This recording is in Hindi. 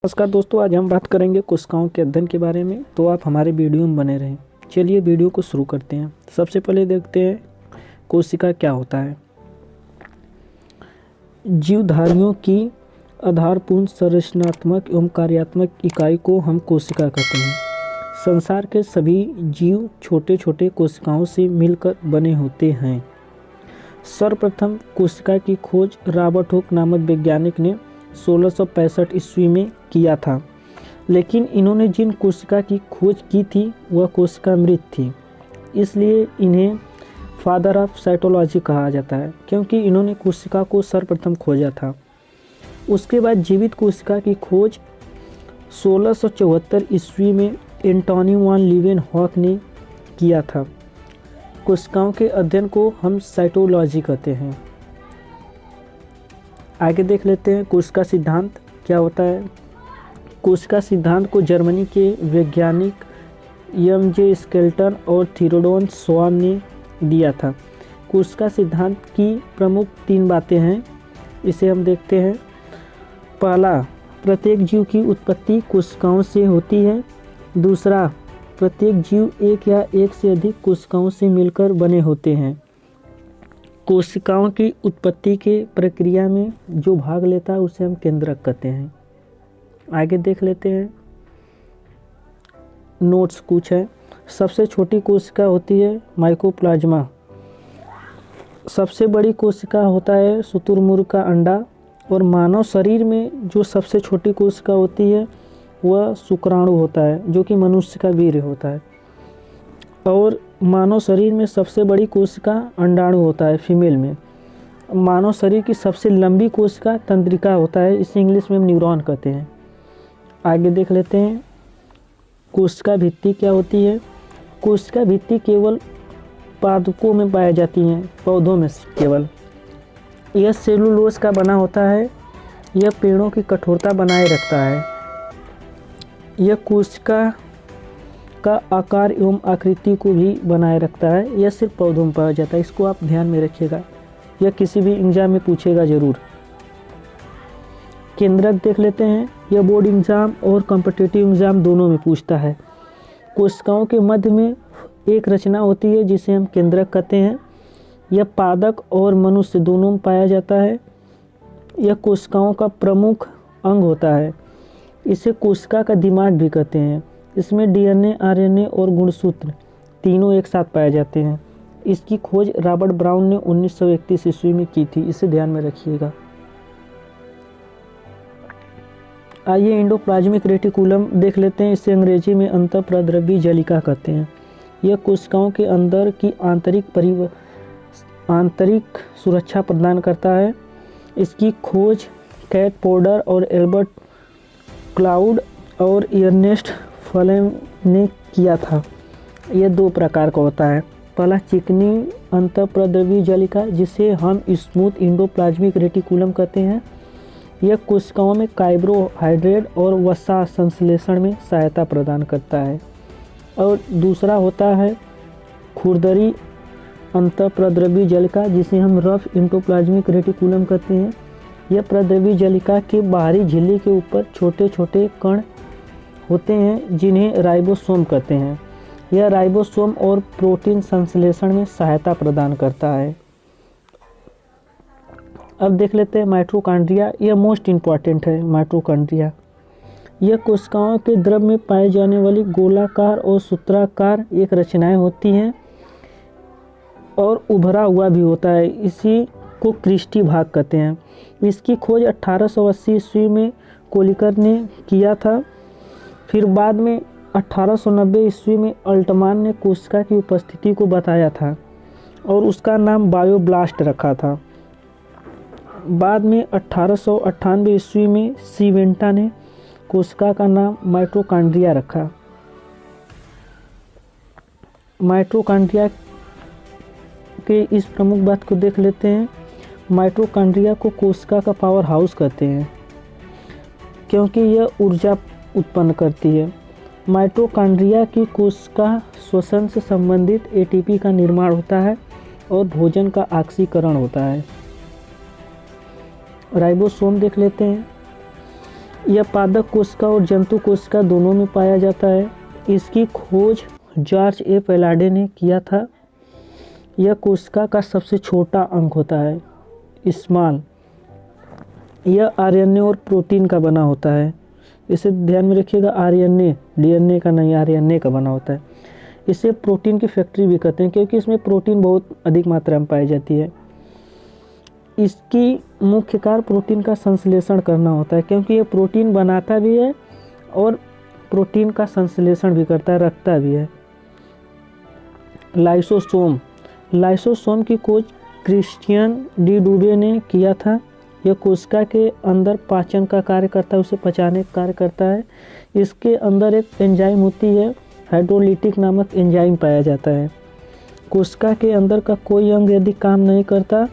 नमस्कार दोस्तों, आज हम बात करेंगे कोशिकाओं के अध्ययन के बारे में। तो आप हमारे वीडियो में बने रहें। चलिए वीडियो को शुरू करते हैं। सबसे पहले देखते हैं कोशिका क्या होता है। जीवधारियों की आधारपूर्ण संरचनात्मक एवं कार्यात्मक इकाई को हम कोशिका कहते हैं। संसार के सभी जीव छोटे छोटे कोशिकाओं से मिलकर बने होते हैं। सर्वप्रथम कोशिका की खोज रॉबर्ट हुक नामक वैज्ञानिक ने 1665 ईस्वी में किया था, लेकिन इन्होंने जिन कोशिका की खोज की थी वह कोशिका मृत थी। इसलिए इन्हें फादर ऑफ साइटोलॉजी कहा जाता है, क्योंकि इन्होंने कोशिका को सर्वप्रथम खोजा था। उसके बाद जीवित कोशिका की खोज 1674 ईस्वी में एंटोनी वान लीवेनहॉक ने किया था। कोशिकाओं के अध्ययन को हम साइटोलॉजी कहते हैं। आगे देख लेते हैं कोशिका सिद्धांत क्या होता है। कोशिका सिद्धांत को जर्मनी के वैज्ञानिक एम.जे. स्केल्टन और थियोडोर स्वान ने दिया था। कोशिका सिद्धांत की प्रमुख 3 बातें हैं, इसे हम देखते हैं। पहला, प्रत्येक जीव की उत्पत्ति कोशिकाओं से होती है। दूसरा, प्रत्येक जीव एक या एक से अधिक कोशिकाओं से मिलकर बने होते हैं। कोशिकाओं की उत्पत्ति के प्रक्रिया में जो भाग लेता है उसे हम केंद्रक कहते हैं। आगे देख लेते हैं। नोट्स कुछ है। सबसे छोटी कोशिका होती है माइकोप्लाज्मा। सबसे बड़ी कोशिका होता है शुतुरमुर्ग का अंडा। और मानव शरीर में जो सबसे छोटी कोशिका होती है वह शुक्राणु होता है, जो कि मनुष्य का वीर्य होता है। और मानव शरीर में सबसे बड़ी कोशिका अंडाणु होता है फीमेल में। मानव शरीर की सबसे लंबी कोशिका तंत्रिका होता है, इसे इंग्लिश में हम न्यूरॉन कहते हैं। आगे देख लेते हैं कोशिका भित्ति क्या होती है। कोशिका भित्ति केवल पादपों में पाई जाती हैं, पौधों में केवल। यह सेलुलोज का बना होता है। यह पेड़ों की कठोरता बनाए रखता है। यह कोशिका का आकार एवं आकृति को भी बनाए रखता है। यह सिर्फ पौधों में पाया जाता है, इसको आप ध्यान में रखिएगा, यह किसी भी एग्जाम में पूछेगा जरूर। केंद्रक देख लेते हैं। यह बोर्ड एग्जाम और कॉम्पिटिटिव एग्जाम दोनों में पूछता है। कोशिकाओं के मध्य में एक रचना होती है जिसे हम केंद्रक कहते हैं। यह पादप और मनुष्य दोनों में पाया जाता है। यह कोशिकाओं का प्रमुख अंग होता है। इसे कोशिका का दिमाग भी कहते हैं। इसमें डीएनए, आरएनए और गुणसूत्र तीनों एक साथ पाए जाते हैं। इसकी खोज रॉबर्ट ब्राउन ने 1931 ईस्वी में की थी, इसे ध्यान में रखिएगा। आइए एंडोप्लाज्मिक रेटिकुलम देख लेते हैं। इसे अंग्रेजी में अंतःप्रद्रवी जलिका कहते हैं। यह कोशिकाओं के अंदर की आंतरिक सुरक्षा प्रदान करता है। इसकी खोज कैट पोर्टर और एल्बर्ट क्लाउड और अर्नेस्ट फ्लेम ने किया था। यह 2 प्रकार का होता है। पहला चिकनी अंतःप्रद्रवी जलिका, जिसे हम स्मूथ एंडोप्लाज्मिक रेटिकुलम कहते हैं। यह कोशिकाओं में कार्बोहाइड्रेट और वसा संश्लेषण में सहायता प्रदान करता है। और दूसरा होता है खुरदरी अंतःप्रद्रवी जलिका, जिसे हम रफ एंडोप्लाज्मिक रेटिकुलम कहते हैं। यह प्रद्रवी जलिका के बाहरी झिल्ली के ऊपर छोटे छोटे कण होते हैं, जिन्हें राइबोसोम कहते हैं। यह राइबोसोम और प्रोटीन संश्लेषण में सहायता प्रदान करता है। अब देख लेते हैं माइटोकॉन्ड्रिया। यह मोस्ट इम्पॉर्टेंट है। माइटोकॉन्ड्रिया यह कोशिकाओं के द्रव में पाई जाने वाली गोलाकार और सूत्राकार एक रचनाएं होती हैं और उभरा हुआ भी होता है। इसी को क्रिस्टी भाग कहते हैं। इसकी खोज 1880 ईस्वी में कोलिकर ने किया था। फिर बाद में 1890 ईस्वी में अल्टमान ने कोशिका की उपस्थिति को बताया था और उसका नाम बायोब्लास्ट रखा था। बाद में 1898 ईस्वी में सीवेंटा ने कोशिका का नाम माइटोकॉन्ड्रिया रखा। माइटोकॉन्ड्रिया के इस प्रमुख बात को देख लेते हैं। माइटोकॉन्ड्रिया को कोशिका का पावर हाउस कहते हैं, क्योंकि यह ऊर्जा उत्पन्न करती है। माइटोकॉन्ड्रिया की कोशिका श्वसन से संबंधित एटीपी का निर्माण होता है और भोजन का ऑक्सीकरण होता है। राइबोसोम देख लेते हैं। यह पादप कोशिका और जंतु कोशिका दोनों में पाया जाता है। इसकी खोज जॉर्ज ए पैलाडे ने किया था। यह कोशिका का सबसे छोटा अंग होता है, स्मॉल। यह आरएनए और प्रोटीन का बना होता है। इसे ध्यान में रखिएगा, आरएनए, डीएनए का नहीं, आरएनए का बना होता है। इसे प्रोटीन की फैक्ट्री भी कहते हैं क्योंकि इसमें प्रोटीन बहुत अधिक मात्रा में पाई जाती है। इसकी मुख्य कार्य प्रोटीन का संश्लेषण करना होता है क्योंकि ये प्रोटीन बनाता भी है और प्रोटीन का संश्लेषण भी करता है, रखता भी है। लाइसोसोम, लाइसोसोम की खोज क्रिश्चियन डी डूबे ने किया था। यह कोशिका के अंदर पाचन का कार्य करता है, उसे पचाने का कार्य करता है। इसके अंदर एक एंजाइम होती है, हाइड्रोलिटिक नामक एंजाइम पाया जाता है। कोशिका के अंदर का कोई अंग यदि काम नहीं करता